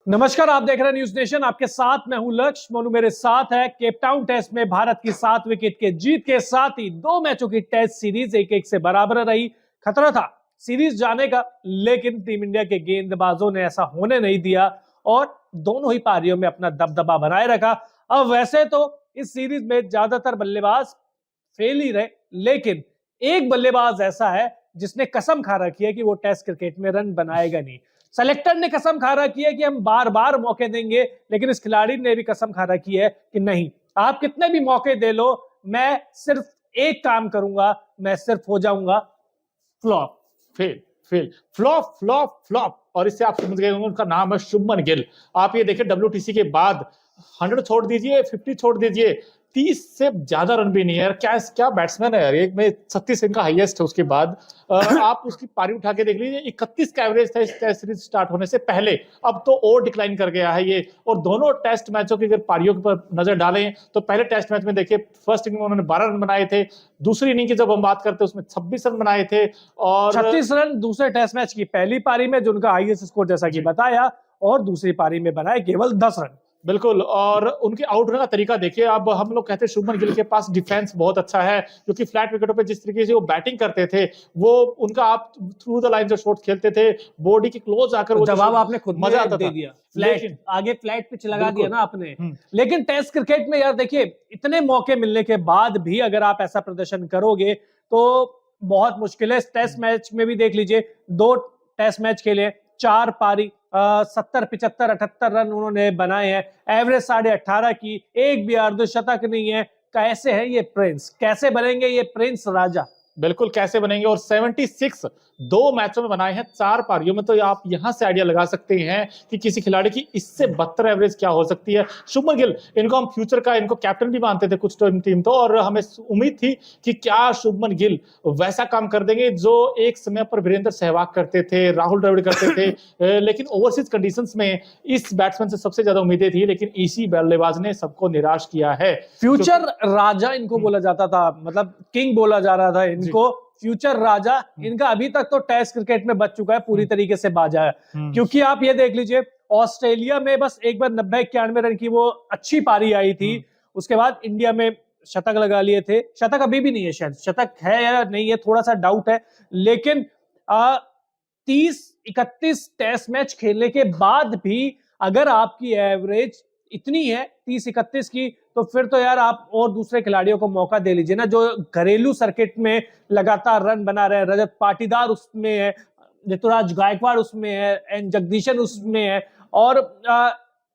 नमस्कार, आप देख रहे हैं न्यूज नेशन। आपके साथ मैं हूं लक्ष्य मोनू। मेरे साथ है केपटाउन टेस्ट में भारत की 7 विकेट के जीत के साथ ही 2 मैचों की टेस्ट सीरीज 1-1 से बराबर रही। खतरा था सीरीज जाने का, लेकिन टीम इंडिया के गेंदबाजों ने ऐसा होने नहीं दिया और दोनों ही पारियों में अपना दबदबा बनाए रखा। अब वैसे तो इस सीरीज में ज्यादातर बल्लेबाज फेल ही रहे, लेकिन एक बल्लेबाज ऐसा है जिसने कसम खा रखी है कि वो टेस्ट क्रिकेट में रन बनाएगा नहीं। सेलेक्टर ने कसम खा रखी है कि हम बार बार मौके देंगे, लेकिन इस खिलाड़ी ने भी कसम खा रखी है कि नहीं, आप कितने भी मौके दे लो, मैं सिर्फ एक काम करूंगा, मैं सिर्फ हो जाऊंगा flop. Fail fail flop flop flop. और इससे आप समझ गए होंगे उनका नाम है शुभमन गिल। आप ये देखिए डब्ल्यूटीसी के बाद 100 छोड़ दीजिए, 50 छोड़ दीजिए, 30 से ज्यादा रन भी नहीं है यार। क्या क्या बैट्समैन है यार। एक में 36 इनका हाईएस्ट है। उसके बाद आप उसकी पारी उठा के देख लीजिए, 31 का एवरेज था इस टेस्ट सीरीज स्टार्ट होने से पहले। अब तो और डिक्लाइन कर गया है ये। और दोनों टेस्ट मैचों की अगर पारियों पर नजर डालें तो पहले टेस्ट मैच में देखिए फर्स्ट इनिंग में उन्होंने 12 रन बनाए थे। दूसरी इनिंग की जब हम बात करते हैं उसमें 26 रन बनाए थे और 36 रन दूसरे टेस्ट मैच की पहली पारी में, जो उनका हाईएस्ट स्कोर जैसा कि बताया, और दूसरी पारी में बनाए केवल 10 रन। बिल्कुल। और उनके आउट होने का तरीका देखिए। अब हम लोग कहते हैं शुभमन गिल के पास डिफेंस बहुत अच्छा है, क्योंकि फ्लैट विकेटों पे जिस तरीके से वो बैटिंग करते थे, वो उनका आप थ्रू द लाइन जो शॉट खेलते थे, बॉडी के क्लोज आकर वो जवाब आपने खुद मजा आता दे था। दिया। फ्लैट आगे फ्लैट पिच लगा दिया ना आपने। लेकिन टेस्ट क्रिकेट में यार देखिए, इतने मौके मिलने के बाद भी अगर आप ऐसा प्रदर्शन करोगे तो बहुत मुश्किल है। टेस्ट मैच में भी देख लीजिए, 2 टेस्ट मैच खेले, 4 पारी, 70, 75, 78 रन उन्होंने बनाए हैं। एवरेज 18.5 की, एक भी अर्धशतक नहीं है। कैसे है ये प्रिंस, कैसे बनेंगे ये प्रिंस राजा? बिल्कुल कैसे बनेंगे। और 76 2 मैचों में बनाए हैं 4 पारियों में। तो आप यहां से आइडिया लगा सकते हैं कि किसी खिलाड़ी की इससे बदतर एवरेज क्या हो सकती है। शुभमन गिल, इनको हम फ्यूचर का इनको कैप्टन भी मानते थे कुछ टीम तो, और हमें उम्मीद थी कि क्या शुभमन गिल वैसा काम कर देंगे जो एक समय पर वीरेंद्र सहवाग करते थे, राहुल द्रविड़ करते थे। लेकिन ओवरसीज कंडीशंस में इस बैट्समैन से सबसे ज्यादा उम्मीदें थी, लेकिन इसी बल्लेबाज ने सबको निराश किया है। फ्यूचर राजा इनको बोला जाता था, मतलब किंग बोला जा रहा था इनको, फ्यूचर राजा। इनका अभी तक तो टेस्ट क्रिकेट में बच चुका है, पूरी तरीके से बाजा है। क्योंकि आप ये देख लीजिए, ऑस्ट्रेलिया में बस एक बार 90-91 रन की वो अच्छी पारी आई थी। उसके बाद इंडिया में शतक लगा लिए थे। शतक अभी भी नहीं है, शायद शतक है या नहीं है, थोड़ा सा डाउट है। लेकिन 30-31 टेस्ट मैच खेलने के बाद भी अगर आपकी एवरेज इतनी है 30-31 की, तो फिर तो यार आप और दूसरे खिलाड़ियों को मौका दे लीजिए ना, जो घरेलू सर्किट में लगातार रन बना रहे हैं। रजत पाटीदार उसमें है, ऋतुराज गायकवाड़ उसमें है, एन जगदीशन उसमें है, और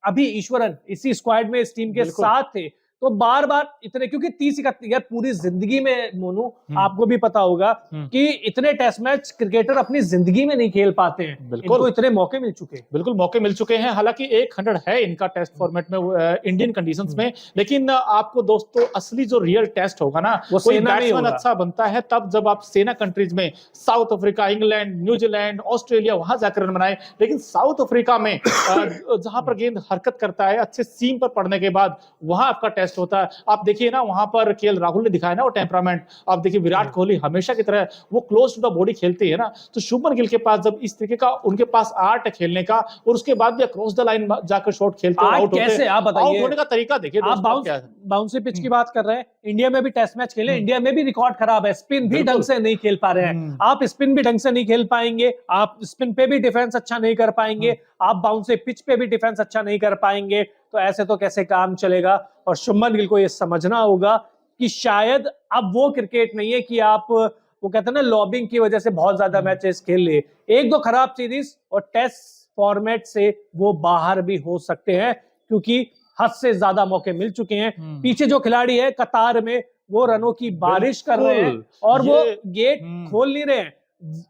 अभी ईश्वरन इसी स्क्वाड में इस टीम के साथ थे। तो बार बार इतने, क्योंकि 30-31 यार पूरी जिंदगी में मोनू आपको भी पता होगा कि इतने टेस्ट मैच क्रिकेटर अपनी जिंदगी में नहीं खेल पाते हैं। इनको इतने मौके मिल चुके हैं। बिल्कुल मौके मिल चुके हैं। हालांकि 100 है इनका टेस्ट फॉर्मेट में इंडियन कंडीशंस में, लेकिन आपको दोस्तों असली जो रियल टेस्ट होगा ना, वो बैट्समैन अच्छा बनता है तब जब आप सेना कंट्रीज में south Africa, England, New Zealand, Australia वहां जाकर रन बनाए। लेकिन साउथ अफ्रीका में जहां पर गेंद हरकत करता है अच्छे सीम पर पड़ने के बाद, वहां आपका टेस्ट होता है। आप देखिए ना, वहां पर केएल राहुल ने दिखाया ना वो टेम्परामेंट। आप देखिए विराट कोहली हमेशा की तरह वो क्लोज टू द बॉडी खेलते हैं ना। तो शुभमन गिल के पास जब इस तरीके का उनके पास आर्ट है खेलने का, और उसके बाद भी अक्रॉस द लाइन जाकर शॉट खेलते हैं, आउट कैसे आप बताइए, आउट होने का तरीका देखिए। आप बाउंसी पिच की बात कर रहे हैं। इंडिया में भी टेस्ट मैच खेले, इंडिया में भी रिकॉर्ड खराब है, स्पिन भी ढंग से नहीं खेल पा रहे हैं। आप स्पिन भी ढंग से नहीं खेल पाएंगे, आप स्पिन पे भी डिफेंस अच्छा नहीं कर पाएंगे, आप बाउंसी पिच पे भी डिफेंस अच्छा नहीं कर पाएंगे। तो ऐसे तो कैसे काम चलेगा? और शुभमन गिल को यह समझना होगा कि शायद अब वो क्रिकेट नहीं है कि आप, वो कहते हैं ना, लॉबिंग की वजह से बहुत ज्यादा मैचेस खेल लिए। 1-2 खराब सीरीज और टेस्ट फॉर्मेट से वो बाहर भी हो सकते हैं, क्योंकि हद से ज्यादा मौके मिल चुके हैं। पीछे जो खिलाड़ी है कतार में, वो रनों की बारिश कर रहे हैं और वो गेट खोल नहीं रहे हैं,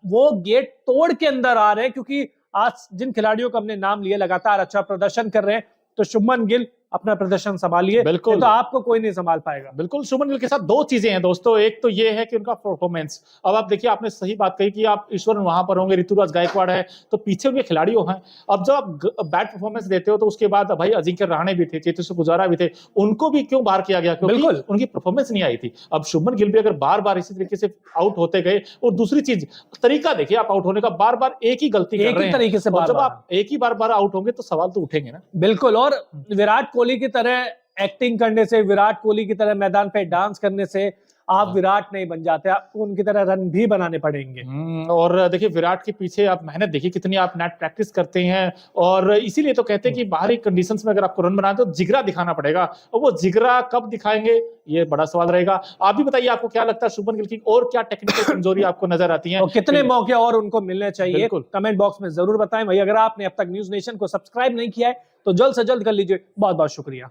वो गेट तोड़ के अंदर आ रहे हैं। क्योंकि आज जिन खिलाड़ियों का हमने नाम लिया लगातार अच्छा प्रदर्शन कर रहे हैं, तो शुभमन गिल अपना प्रदर्शन संभालिए, बिल्कुल। तो आपको कोई नहीं संभाल पाएगा। बिल्कुल, शुभमन गिल के साथ 2 चीजें हैं दोस्तों। एक तो ये है कि उनका परफॉर्मेंस। अब आप देखिए, आपने सही बात कही कि आप ईश्वरन वहां पर होंगे, ऋतुराज गायकवाड़ है, तो पीछे उनके खिलाड़ियों हैं। अब जब आप बैड परफॉर्मेंस देते हो तो उसके बाद भाई अजिंक्य रहाणे भी थे, चेतेश्वर पुजारा भी थे, उनको भी क्यों बाहर किया गया? क्योंकि बिल्कुल। उनकी परफॉर्मेंस नहीं आई थी। अब शुभमन गिल भी अगर बार-बार इसी तरीके से आउट होते गए, और दूसरी चीज, तरीका देखिए आप आउट होने का, बार-बार एक ही गलती कर एक रहे ही हैं। तरीके से और जब बार-बार। आप एक ही बार-बार आउट होंगे तो सवाल तो उठेंगे ना। बिल्कुल, और विराट कोहली की तरह एक्टिंग करने से, विराट कोहली की तरह मैदान पे डांस करने से आप विराट नहीं बन जाते, आपको उनकी तरह रन भी बनाने पड़ेंगे। और देखिए विराट के पीछे आप मेहनत देखिए कितनी, आप नेट प्रैक्टिस करते हैं, और इसीलिए तो कहते हैं कि बाहरी कंडीशंस में अगर आपको रन बनाना है तो जिगरा दिखाना पड़ेगा, और वो जिगरा कब दिखाएंगे ये बड़ा सवाल रहेगा। आप भी बताइए, आपको क्या लगता है शुभमन गिल की और क्या टेक्निकल कमजोरी आपको नजर आती है? और कितने मौके और उनको मिलने चाहिए, बिल्कुल। कमेंट बॉक्स में जरूर बताएं। वही अगर आपने अब तक न्यूज नेशन को सब्सक्राइब नहीं किया है तो जल्द से जल्द कर लीजिए। बहुत बहुत शुक्रिया।